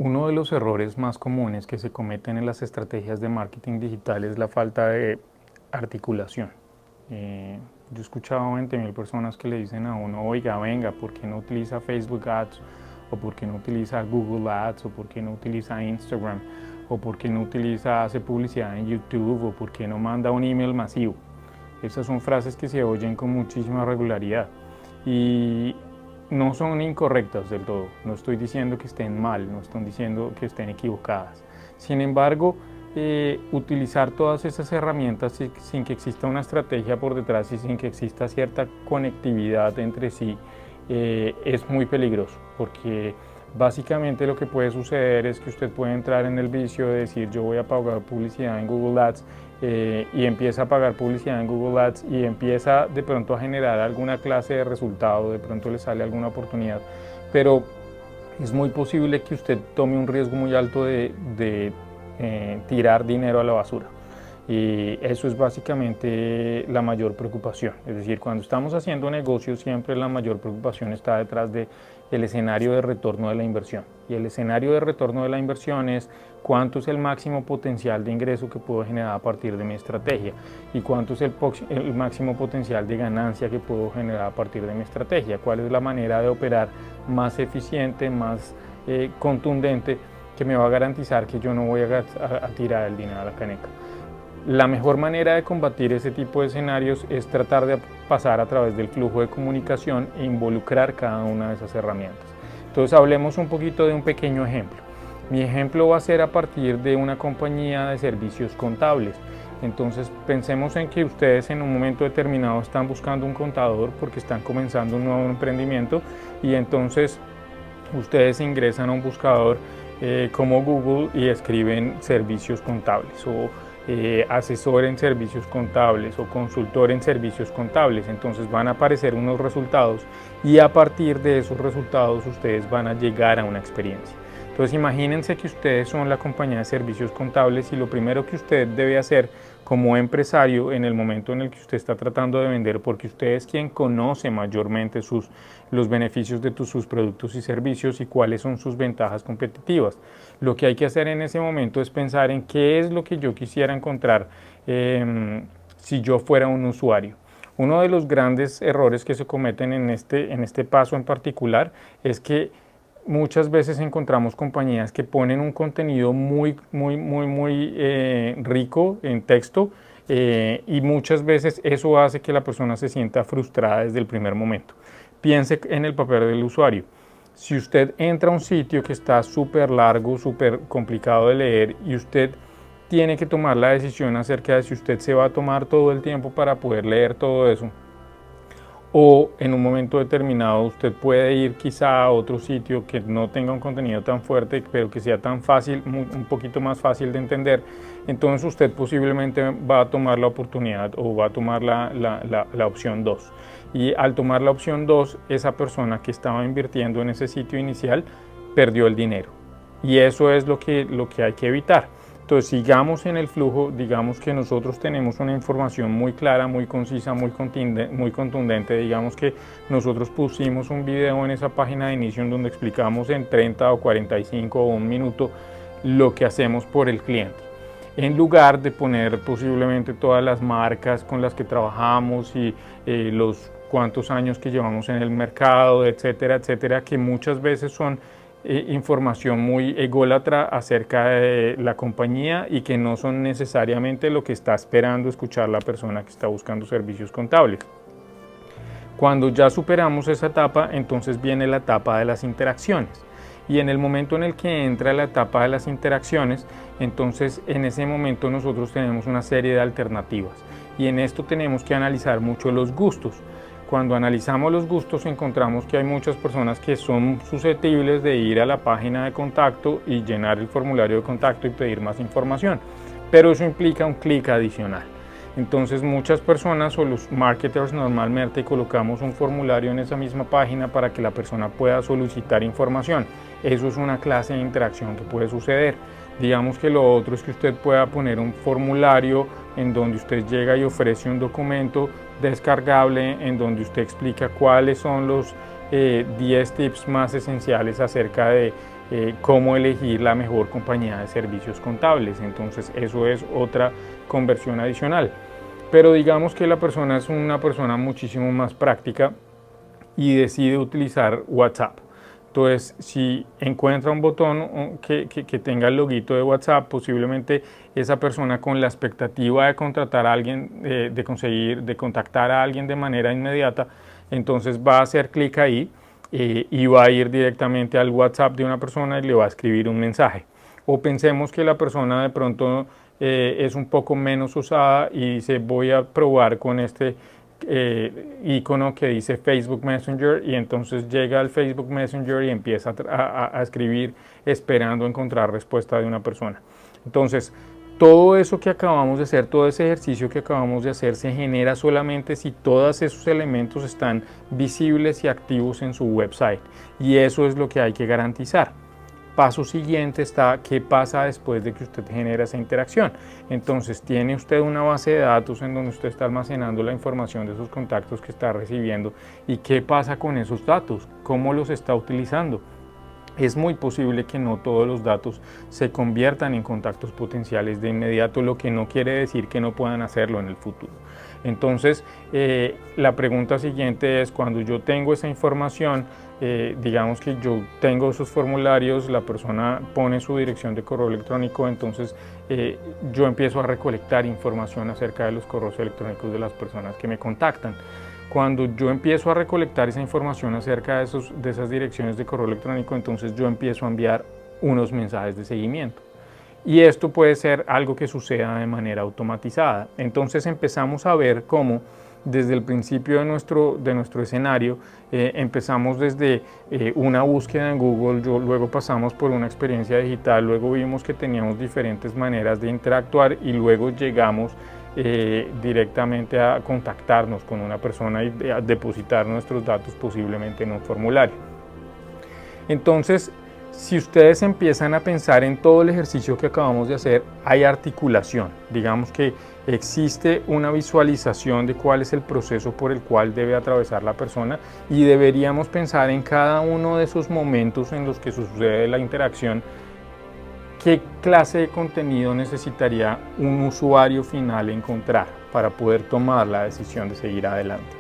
Uno de los errores más comunes que se cometen en las estrategias de marketing digital es la falta de articulación. Yo he escuchado a 20.000 personas que le dicen a uno, oiga, venga, ¿por qué no utiliza Facebook Ads? ¿O por qué no utiliza Google Ads? ¿O por qué no utiliza Instagram? ¿O por qué no hace publicidad en YouTube? ¿O por qué no manda un email masivo? Esas son frases que se oyen con muchísima regularidad y no son incorrectas del todo. No estoy diciendo que estén mal, no estoy diciendo que estén equivocadas. Sin embargo, utilizar todas esas herramientas sin que exista una estrategia por detrás y sin que exista cierta conectividad entre sí es muy peligroso, porque básicamente lo que puede suceder es que usted puede entrar en el vicio de decir yo voy a pagar publicidad en Google Ads y empieza a pagar publicidad en Google Ads y empieza de pronto a generar alguna clase de resultado, de pronto le sale alguna oportunidad, pero es muy posible que usted tome un riesgo muy alto de tirar dinero a la basura. Y eso es básicamente la mayor preocupación. Es decir, cuando estamos haciendo negocios, siempre la mayor preocupación está detrás del escenario de retorno de la inversión. Y el escenario de retorno de la inversión es cuánto es el máximo potencial de ingreso que puedo generar a partir de mi estrategia y cuánto es el máximo potencial de ganancia que puedo generar a partir de mi estrategia. Cuál es la manera de operar más eficiente, más contundente, que me va a garantizar que yo no voy a tirar el dinero a la caneca. La mejor manera de combatir ese tipo de escenarios es tratar de pasar a través del flujo de comunicación e involucrar cada una de esas herramientas. Entonces hablemos un poquito de un pequeño ejemplo. Mi ejemplo va a ser a partir de una compañía de servicios contables. Entonces pensemos en que ustedes en un momento determinado están buscando un contador porque están comenzando un nuevo emprendimiento y entonces ustedes ingresan a un buscador como Google y escriben servicios contables o asesor en servicios contables o consultor en servicios contables. Entonces van a aparecer unos resultados y a partir de esos resultados ustedes van a llegar a una experiencia. Entonces imagínense que ustedes son la compañía de servicios contables y lo primero que usted debe hacer como empresario en el momento en el que usted está tratando de vender, porque usted es quien conoce mayormente los beneficios de sus productos y servicios y cuáles son sus ventajas competitivas. Lo que hay que hacer en ese momento es pensar en qué es lo que yo quisiera encontrar si yo fuera un usuario. Uno de los grandes errores que se cometen en este paso en particular es que muchas veces encontramos compañías que ponen un contenido muy rico en texto y muchas veces eso hace que la persona se sienta frustrada desde el primer momento. Piense en el papel del usuario. Si usted entra a un sitio que está súper largo, súper complicado de leer y usted tiene que tomar la decisión acerca de si usted se va a tomar todo el tiempo para poder leer todo eso, o en un momento determinado usted puede ir quizá a otro sitio que no tenga un contenido tan fuerte, pero que sea tan fácil, un poquito más fácil de entender, entonces usted posiblemente va a tomar la oportunidad o va a tomar la opción 2. Y al tomar la opción 2, esa persona que estaba invirtiendo en ese sitio inicial perdió el dinero. Y eso es lo que hay que evitar. Entonces sigamos en el flujo, digamos que nosotros tenemos una información muy clara, muy concisa, muy contundente, digamos que nosotros pusimos un video en esa página de inicio en donde explicamos en 30 o 45 o un minuto lo que hacemos por el cliente. En lugar de poner posiblemente todas las marcas con las que trabajamos y los cuántos años que llevamos en el mercado, etcétera, etcétera, que muchas veces son información muy ególatra acerca de la compañía y que no son necesariamente lo que está esperando escuchar la persona que está buscando servicios contables. Cuando ya superamos esa etapa, entonces viene la etapa de las interacciones. Y en el momento en el que entra la etapa de las interacciones, entonces en ese momento nosotros tenemos una serie de alternativas. Y en esto tenemos que analizar mucho los gustos. Cuando analizamos los gustos encontramos que hay muchas personas que son susceptibles de ir a la página de contacto y llenar el formulario de contacto y pedir más información, pero eso implica un clic adicional. Entonces muchas personas o los marketers normalmente colocamos un formulario en esa misma página para que la persona pueda solicitar información. Eso es una clase de interacción que puede suceder. Digamos que lo otro es que usted pueda poner un formulario en donde usted llega y ofrece un documento descargable en donde usted explica cuáles son 10 tips más esenciales acerca de cómo elegir la mejor compañía de servicios contables. Entonces eso es otra conversión adicional. Pero digamos que la persona es una persona muchísimo más práctica y decide utilizar WhatsApp. Entonces, si encuentra un botón que tenga el loguito de WhatsApp, posiblemente esa persona con la expectativa de contratar a alguien, de contactar a alguien de manera inmediata, entonces va a hacer clic ahí y va a ir directamente al WhatsApp de una persona y le va a escribir un mensaje. O pensemos que la persona de pronto es un poco menos usada y dice voy a probar con este icono que dice Facebook Messenger, y entonces llega al Facebook Messenger y empieza a escribir esperando encontrar respuesta de una persona. Entonces todo eso que acabamos de hacer, todo ese ejercicio que acabamos de hacer se genera solamente si todos esos elementos están visibles y activos en su website, y eso es lo que hay que garantizar. Paso siguiente está qué pasa después de que usted genera esa interacción. Entonces tiene usted una base de datos en donde usted está almacenando la información de esos contactos que está recibiendo, y qué pasa con esos datos, cómo los está utilizando. Es muy posible que no todos los datos se conviertan en contactos potenciales de inmediato, lo que no quiere decir que no puedan hacerlo en el futuro. Entonces, la pregunta siguiente es, cuando yo tengo esa información, digamos que yo tengo esos formularios, la persona pone su dirección de correo electrónico, entonces yo empiezo a recolectar información acerca de los correos electrónicos de las personas que me contactan. Cuando yo empiezo a recolectar esa información acerca de esas direcciones de correo electrónico, entonces yo empiezo a enviar unos mensajes de seguimiento. Y esto puede ser algo que suceda de manera automatizada. Entonces empezamos a ver cómo desde el principio de nuestro escenario, empezamos desde una búsqueda en Google, luego pasamos por una experiencia digital, luego vimos que teníamos diferentes maneras de interactuar y luego llegamos directamente a contactarnos con una persona y a depositar nuestros datos posiblemente en un formulario. Entonces, si ustedes empiezan a pensar en todo el ejercicio que acabamos de hacer, hay articulación. Digamos que existe una visualización de cuál es el proceso por el cual debe atravesar la persona, y deberíamos pensar en cada uno de esos momentos en los que sucede la interacción, qué clase de contenido necesitaría un usuario final encontrar para poder tomar la decisión de seguir adelante.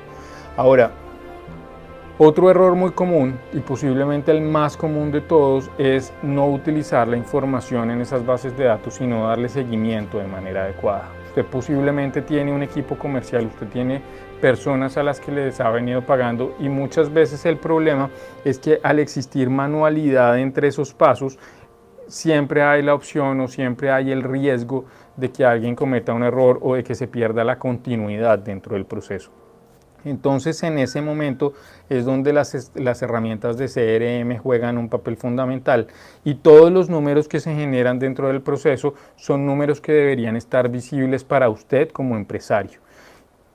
Ahora, otro error muy común, y posiblemente el más común de todos, es no utilizar la información en esas bases de datos, sino darle seguimiento de manera adecuada. Usted posiblemente tiene un equipo comercial, usted tiene personas a las que les ha venido pagando, y muchas veces el problema es que al existir manualidad entre esos pasos, siempre hay la opción o siempre hay el riesgo de que alguien cometa un error o de que se pierda la continuidad dentro del proceso. Entonces, en ese momento es donde las herramientas de CRM juegan un papel fundamental, y todos los números que se generan dentro del proceso son números que deberían estar visibles para usted como empresario.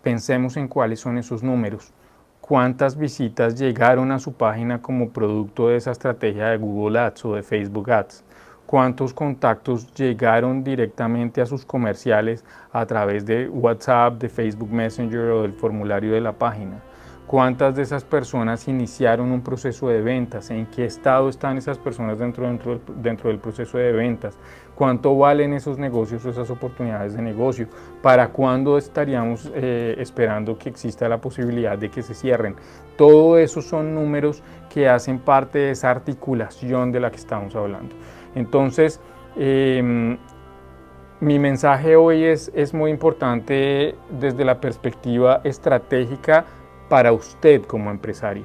Pensemos en cuáles son esos números. ¿Cuántas visitas llegaron a su página como producto de esa estrategia de Google Ads o de Facebook Ads? ¿Cuántos contactos llegaron directamente a sus comerciales a través de WhatsApp, de Facebook Messenger o del formulario de la página? ¿Cuántas de esas personas iniciaron un proceso de ventas? ¿En qué estado están esas personas dentro del proceso de ventas? ¿Cuánto valen esos negocios o esas oportunidades de negocio? ¿Para cuándo estaríamos esperando que exista la posibilidad de que se cierren? Todo eso son números que hacen parte de esa articulación de la que estamos hablando. Entonces, mi mensaje hoy es muy importante desde la perspectiva estratégica para usted como empresario.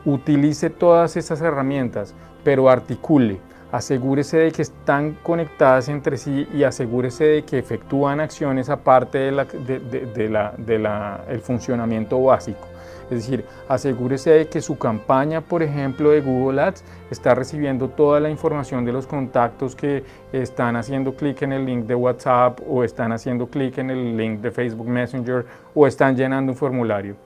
Utilice todas esas herramientas, pero articule. Asegúrese de que están conectadas entre sí y asegúrese de que efectúan acciones aparte del funcionamiento básico. Es decir, asegúrese de que su campaña, por ejemplo, de Google Ads, está recibiendo toda la información de los contactos que están haciendo clic en el link de WhatsApp, o están haciendo clic en el link de Facebook Messenger, o están llenando un formulario.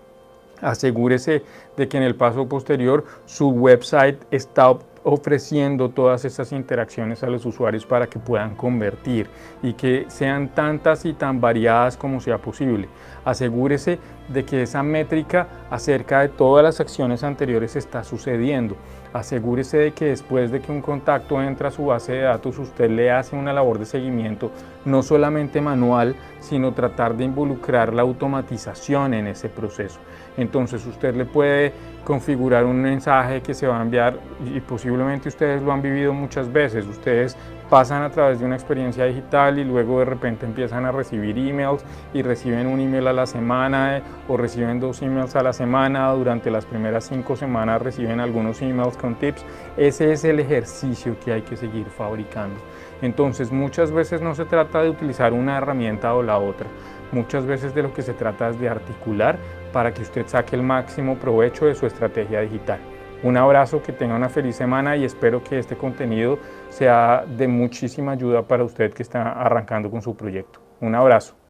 Asegúrese de que en el paso posterior su website está ofreciendo todas estas interacciones a los usuarios para que puedan convertir y que sean tantas y tan variadas como sea posible. Asegúrese de que esa métrica acerca de todas las acciones anteriores está sucediendo. Asegúrese de que después de que un contacto entra a su base de datos, usted le hace una labor de seguimiento, no solamente manual, sino tratar de involucrar la automatización en ese proceso. Entonces usted le puede configurar un mensaje que se va a enviar, y posiblemente ustedes lo han vivido muchas veces. Ustedes pasan a través de una experiencia digital y luego de repente empiezan a recibir emails y reciben un email a la semana o reciben 2 emails a la semana. Durante las primeras 5 semanas reciben algunos emails con tips. Ese es el ejercicio que hay que seguir fabricando. Entonces muchas veces no se trata de utilizar una herramienta o la otra. Muchas veces de lo que se trata es de articular para que usted saque el máximo provecho de su estrategia digital. Un abrazo, que tenga una feliz semana y espero que este contenido sea de muchísima ayuda para usted que está arrancando con su proyecto. Un abrazo.